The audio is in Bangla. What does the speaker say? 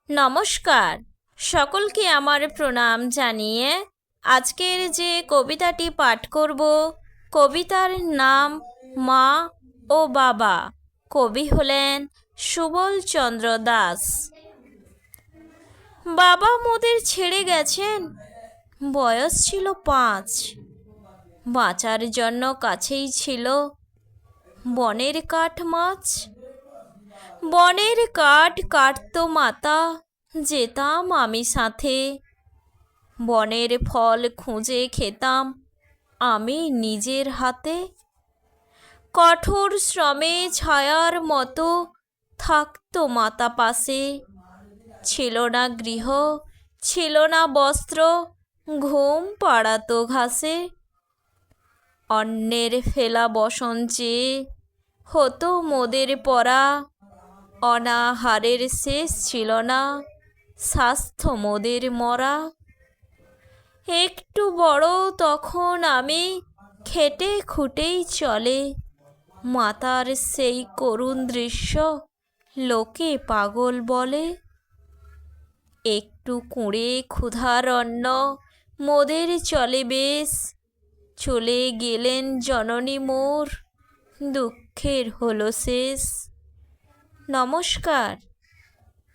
নমস্কার, সকলকে আমার প্রণাম জানিয়ে আজকের যে কবিতাটি পাঠ করব, কবিতার নাম মা ও বাবা। কবি হলেন সুবল চন্দ্র দাস। বাবা মোদের ছেড়ে গেছেন, বয়স ছিল 5। বাঁচার জন্য কাছেই ছিল বনের কাঠ মাছ। বনের কাঠ কাটতো মাতা, যেতাম আমি সাথে। বনের ফল খুঁজে খেতাম আমি নিজের হাতে। কঠোর শ্রমে ছায়ার মতো থাকতো মাতা পাশে। ছিল না গৃহ, ছিল না বস্ত্র, ঘুম পাড়াতো ঘাসে। অন্যের ফেলা বসন চেয়ে হতো মোদের পরা। অনাহারের শেষ ছিল না, স্বাস্থ্য মোদের মরা। একটু বড় তখন আমি, খেটে খুঁটেই চলে। মাতার সেই করুণ দৃশ্য লোকে পাগল বলে। একটু কুঁড়ে ক্ষুধার অন্ন মোদের চলে বেশ। চলে গেলেন জননী মোর, দুঃখের হলো শেষ। নমস্কার।